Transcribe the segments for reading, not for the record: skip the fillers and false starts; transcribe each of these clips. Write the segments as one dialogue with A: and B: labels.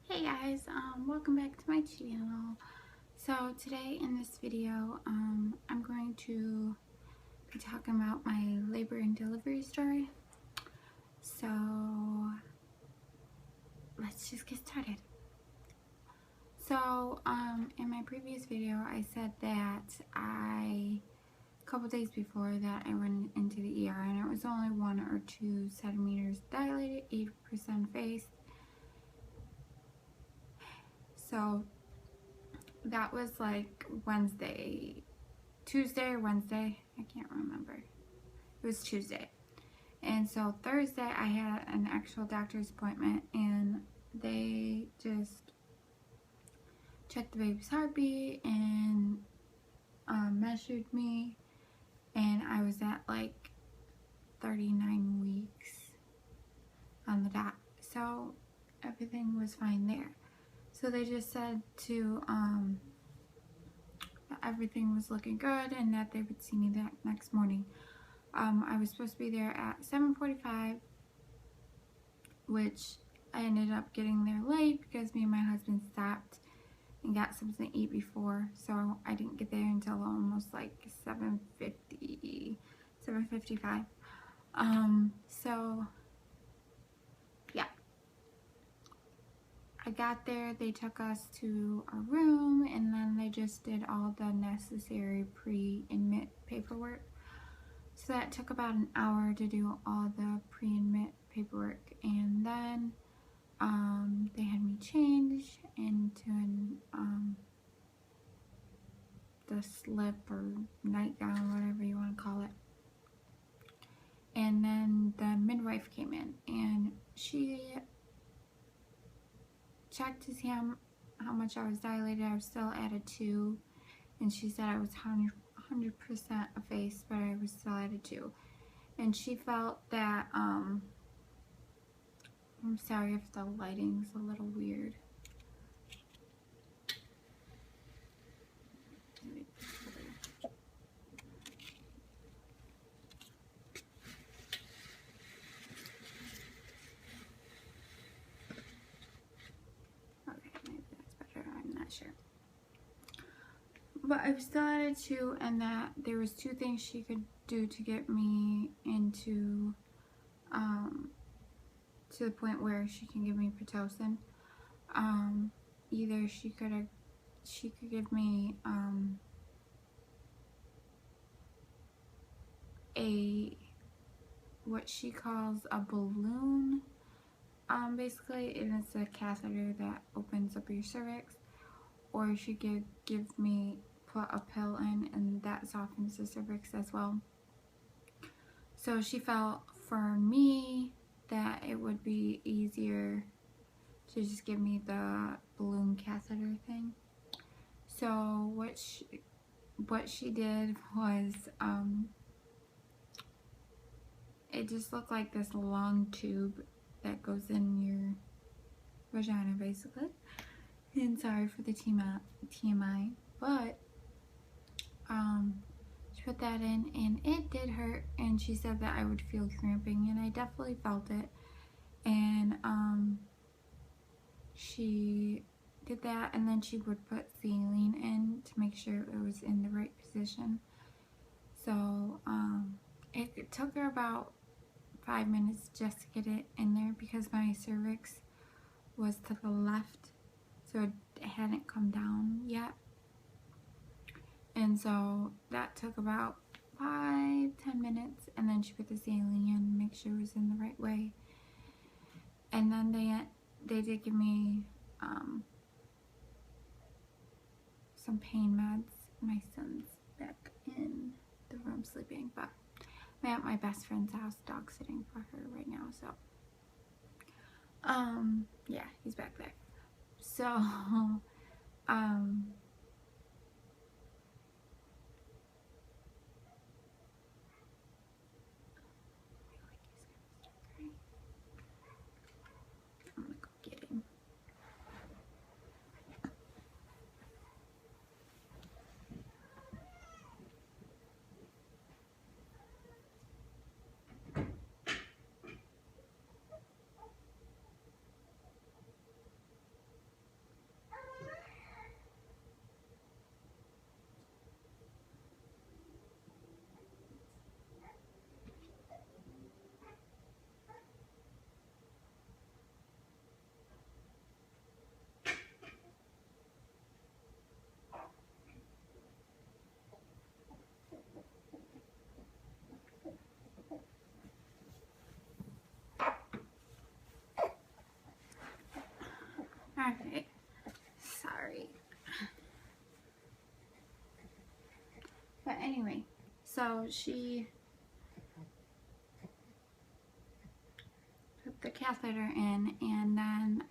A: Hey guys, welcome back to my channel. So today in this video, I'm going to be talking about my labor and delivery story. So let's just get started. So in my previous video, I said that a couple days before that I went into the ER and it was only 1 or 2 centimeters dilated, 80% effaced. So that was like Tuesday or Wednesday, I can't remember. It was Tuesday. And so Thursday I had an actual doctor's appointment and they just checked the baby's heartbeat and measured me, and I was at like 39 weeks on the dot. So everything was fine there. So they just said to that everything was looking good and that they would see me that next morning. I was supposed to be there at 7:45, which I ended up getting there late because me and my husband stopped and got something to eat before, so I didn't get there until almost like 7:50, 7:55. So yeah, I got there, they took us to our room, and then they just did all the necessary pre-admit paperwork. So that took about an hour to do all the pre-admit paperwork, and then they had me change into the slip or nightgown, whatever you want to call it. And then the midwife came in and she checked to see how much I was dilated. I was still at a 2, and she said I was 100% effaced, but I was still at a 2. And she felt that, I'm sorry if the lighting's a little weird. Okay, maybe that's better, I'm not sure. But I was still at a 2, and that there was 2 things she could do to get me into, to the point where she can give me Pitocin. Either she could give me what she calls a balloon, basically, and it's a catheter that opens up your cervix, or she could put a pill in, and that softens the cervix as well. So she felt for me that it would be easier to just give me the balloon catheter thing. So what she did was, it just looked like this long tube that goes in your vagina, basically. And sorry for the TMI, but she put that in and it did hurt, and she said that I would feel cramping, and I definitely felt it. And she did that, and then she would put saline in to make sure it was in the right position. So it took her about 5 minutes just to get it in there because my cervix was to the left, so it hadn't come down yet. And so that took about 5-10 minutes, and then she put the saline in to make sure it was in the right way. And then they did give me some pain meds. My son's back in the room sleeping, but I'm at my best friend's house dog sitting for her right now, so yeah, he's back there. So I'm gonna go get him. Alright, sorry. But anyway, so she put the catheter in, and then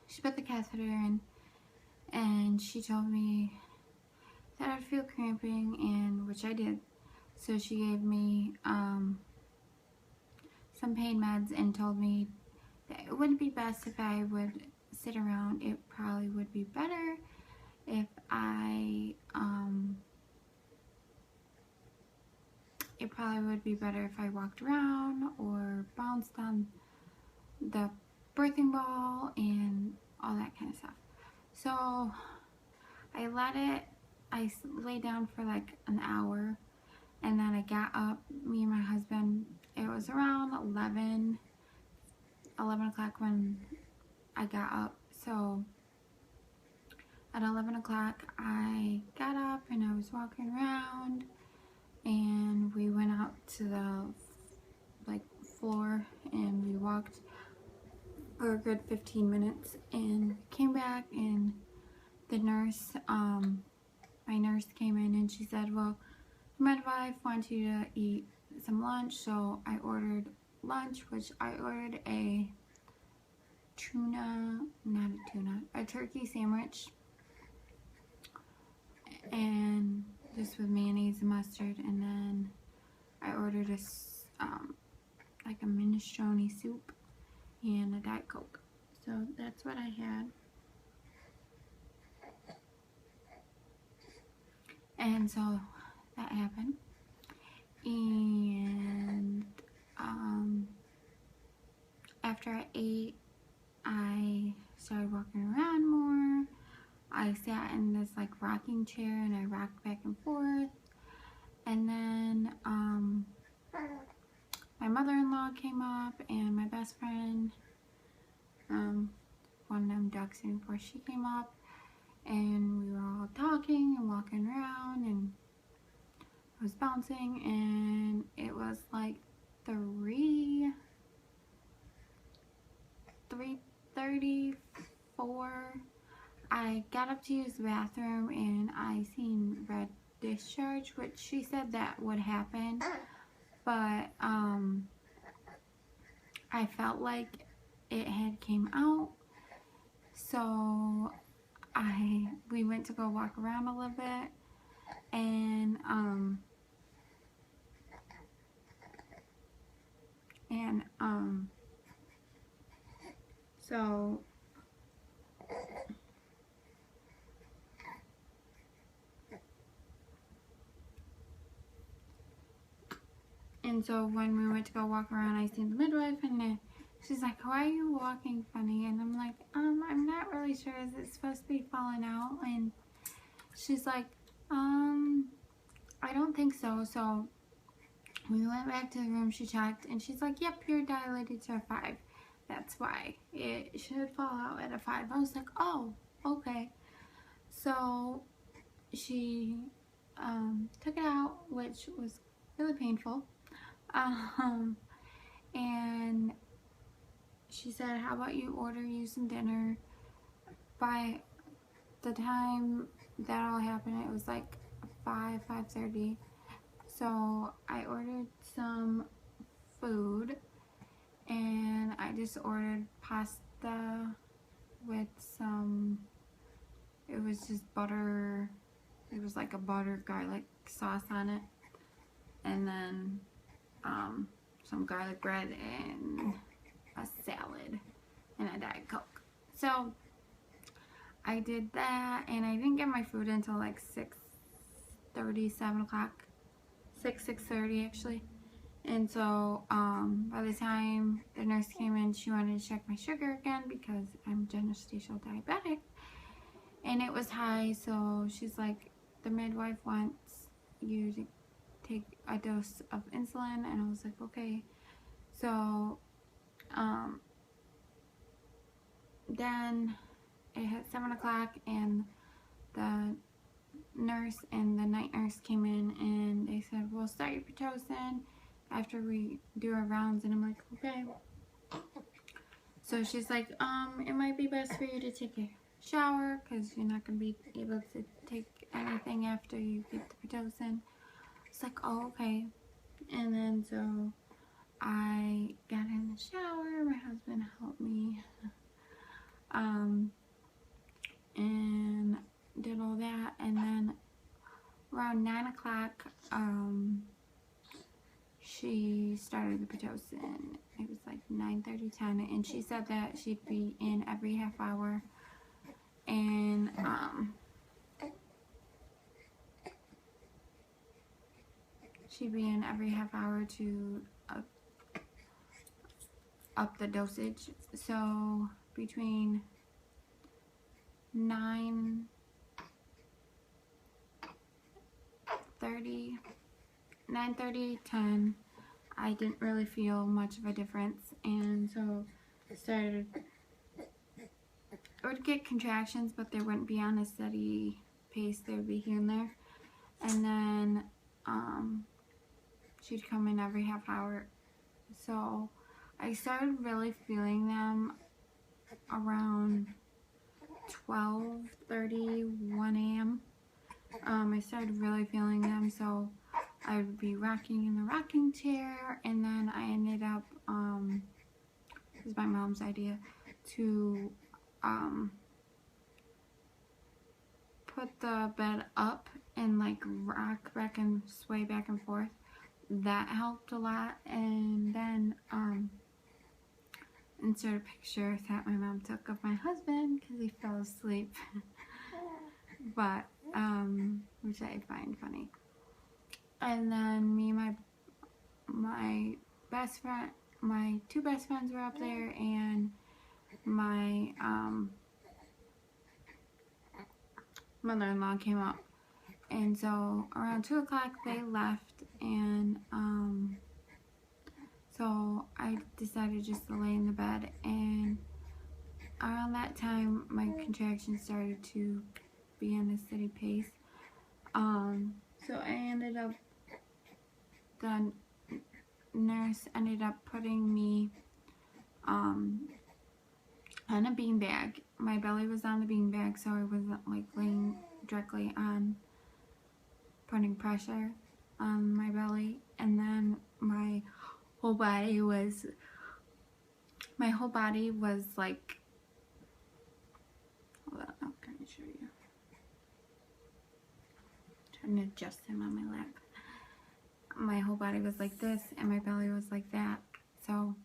A: she put the catheter in, and she told me that I'd feel cramping, and which I did. So she gave me some pain meds and told me that it wouldn't be best if I would sit around. It probably would be better if I walked around or bounced on the birthing ball and all that kind of stuff. So I lay down for like an hour, and then I got up, me and my husband. It was around 11 o'clock when I got up. So at 11 o'clock I got up and I was walking around, and we went out to the floor, and we walked for a good 15 minutes and came back, and the nurse, my nurse came in and she said, well, the midwife wants you to eat some lunch. So I ordered lunch, which I ordered a turkey sandwich, and just with mayonnaise and mustard, and then I ordered like a minestrone soup and a Diet Coke. So that's what I had. And so that happened. And after I ate, I started walking around more. I sat in this like rocking chair and I rocked back and forth. And then my mother-in-law came up and my best friend, one of them ducks in before she came up, and we were all talking and walking around, and I was bouncing, and it was like 3:34. I got up to use the bathroom and I seen red discharge, which she said that would happen, but I felt like it had came out, so we went to go walk around a little bit, and so when we went to go walk around, I seen the midwife, and she's like, why are you walking funny? And I'm like, I'm not really sure. Is it supposed to be falling out? And she's like, I don't think so. So we went back to the room, she checked, and she's like, yep, you're dilated to a 5. That's why it should fall out at a 5. I was like, oh, okay. So she took it out, which was really painful. And she said, how about you order you some dinner? By the time that all happened, it was like 5:30. So I ordered some food, and I just ordered pasta with some, it was just butter, it was like a butter garlic sauce on it, and then some garlic bread and a salad and a Diet Coke. So I did that, and I didn't get my food until like 6:30, 7 o'clock, 6:30 actually. And so by the time the nurse came in, she wanted to check my sugar again because I'm gestational diabetic, and it was high. So she's like, the midwife wants you to take a dose of insulin, and I was like, okay. So then it hit 7 o'clock, and the nurse and the night nurse came in, and they said, we'll start your Pitocin after we do our rounds. And I'm like, okay. So she's like, it might be best for you to take a shower because you're not going to be able to take anything after you get the Pitocin. It's like, oh, okay. And then so I got in the shower. My husband helped me. And did all that. And then around 9 o'clock, she started the Pitocin. It was like 9:30, 10, and she said that she'd be in every half hour, and she'd be in every half hour to up the dosage. So between 9:30, 10, I didn't really feel much of a difference, and so I started. I would get contractions, but they wouldn't be on a steady pace. They would be here and there, and then she'd come in every half hour. So I started really feeling them around 12:30, 1 a.m. I started really feeling them, so I would be rocking in the rocking chair, and then I ended up, it was my mom's idea, to put the bed up and like rock back and sway back and forth. That helped a lot. And then insert a picture that my mom took of my husband because he fell asleep. But which I find funny. And then me and my best friend, my two best friends were up there, and my mother-in-law came up. And so around 2 o'clock they left, and so I decided just to lay in the bed, and around that time my contractions started to be on a steady pace. So I ended up, the nurse ended up putting me on a beanbag. My belly was on the beanbag, so I wasn't like laying directly on, putting pressure on my belly. And then my whole body was like, hold on, I'm gonna show you. Trying to adjust him on my lap. My whole body was like this, and my belly was like that. So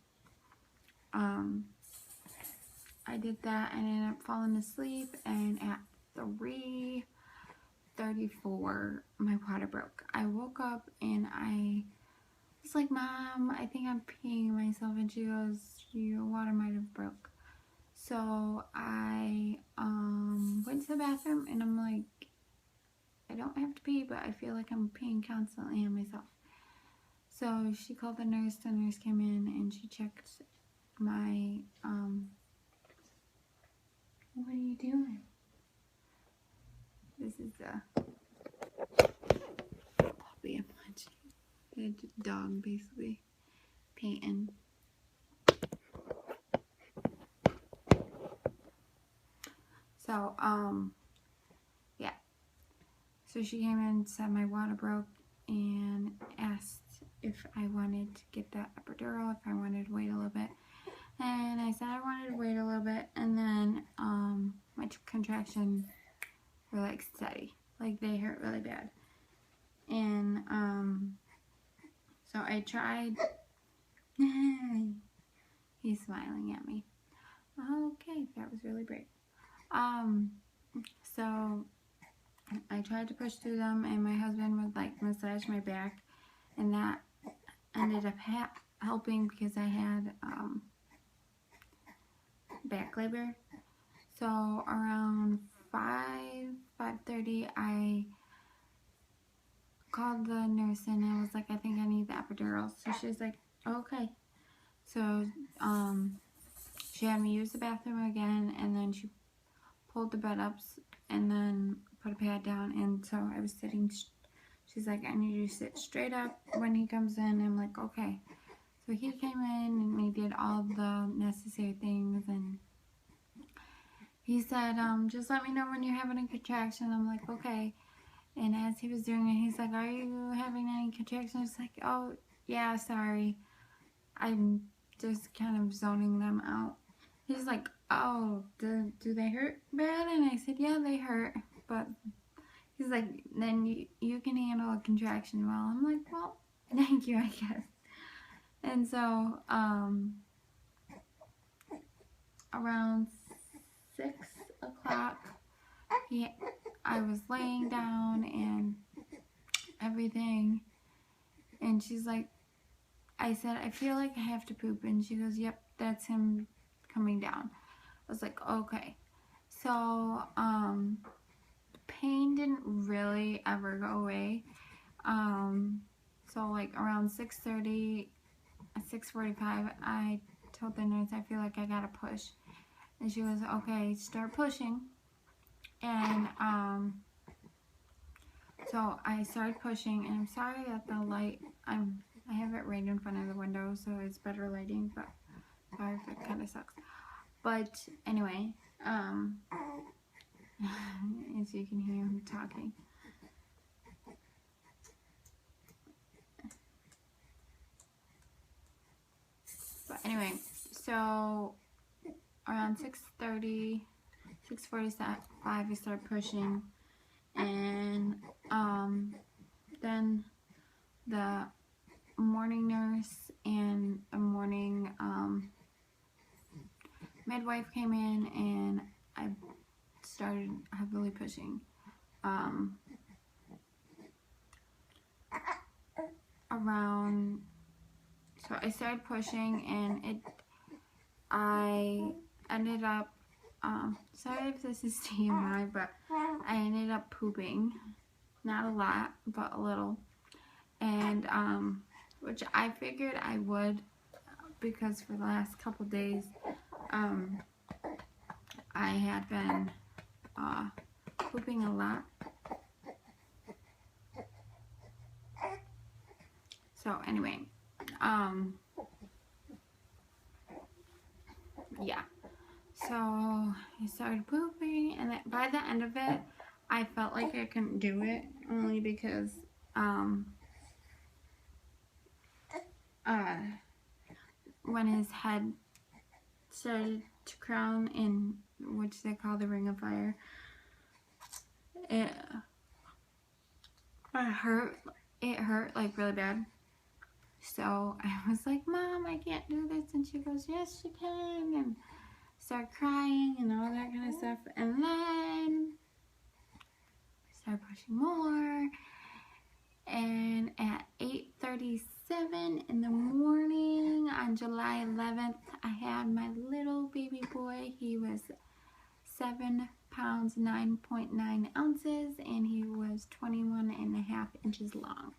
A: I did that, and I ended up falling asleep, and at 3:34 my water broke. I woke up and I was like, Mom, I think I'm peeing myself, and she goes, your water might have broke. So I went to the bathroom, and I'm like, I don't have to pee, but I feel like I'm peeing constantly on myself. So she called the nurse came in, and she checked my, what are you doing? This is the puppy I'm watching. The dog, basically. Peyton. So, yeah. So she came in and said my water broke, and asked if I wanted to get that epidural, if I wanted to wait a little bit. And I said I wanted to wait a little bit, and then my contractions were like steady. Like they hurt really bad. And so I tried. He's smiling at me. Okay, that was really brave. So I tried to push through them, and my husband would like massage my back, and that ended up helping because I had back labor. So around 5:30 I called the nurse, and I was like, I think I need the epidural. So she was like, okay. So she had me use the bathroom again, and then she pulled the bed up and then put a pad down, and so I was sitting. She's like, I need you to sit straight up when he comes in. I'm like, okay. So he came in, and he did all the necessary things, and he said, just let me know when you're having a contraction. I'm like, okay. And as he was doing it, he's like, are you having any contractions? It's like, oh, yeah, sorry. I'm just kind of zoning them out. He's like, oh, do they hurt bad? And I said, yeah, they hurt. But he's like, then you can handle a contraction well. I'm like, well, thank you, I guess. And so, around 6 o'clock, I was laying down and everything, and she's like, I said, I feel like I have to poop, and she goes, yep, that's him coming down. I was like, okay. So, the pain didn't really ever go away. So like around 6:30, 6:45, I told the nurse, I feel like I gotta push. And she was, okay, start pushing. And, so I started pushing, and I'm sorry that the light, I have it right in front of the window, so it's better lighting, but sorry if it kind of sucks. But anyway, as you can hear him talking. But anyway, so around 6:30, 6:45, I started pushing, and then the morning nurse and a morning midwife came in, and I started heavily pushing. So I started pushing, and I ended up, sorry if this is TMI, but I ended up pooping. Not a lot, but a little. And, which I figured I would, because for the last couple days, I had been, pooping a lot. So anyway, yeah. So I started pooping, and by the end of it, I felt like I couldn't do it, only because, when his head started to crown, in which they call the Ring of Fire, it hurt like really bad. So I was like, Mom, I can't do this. And she goes, yes, you can. And start crying and all that kind of stuff. And then I started pushing more. And at 8:37 in the morning on July 11th, I had my little baby boy. He was 7 pounds, 9.9 ounces, and he was 21.5 inches long.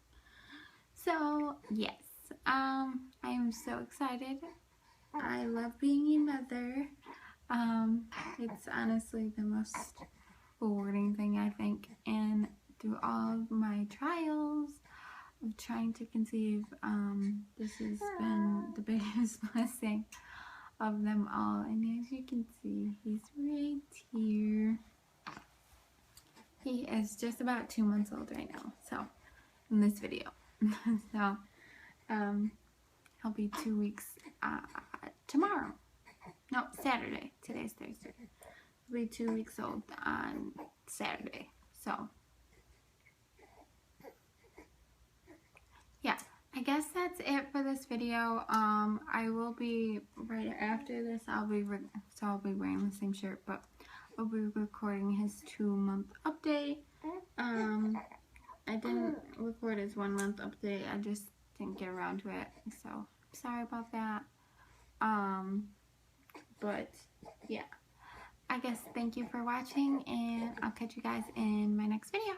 A: So, yes. I am so excited. I love being a mother. It's honestly the most rewarding thing, I think. And through all of my trials of trying to conceive, this has been the biggest blessing of them all. And as you can see, he's right here. He is just about 2 months old right now. So, in this video. So, he'll be 2 weeks tomorrow. No, Saturday. Today's Thursday. He'll be 2 weeks old on Saturday. So, yeah, I guess that's it for this video. I will be, right after this, I'll be wearing the same shirt, but I'll be recording his 2-month update. I didn't record his 1-month update. I just didn't get around to it, so sorry about that. But yeah, I guess thank you for watching, and I'll catch you guys in my next video.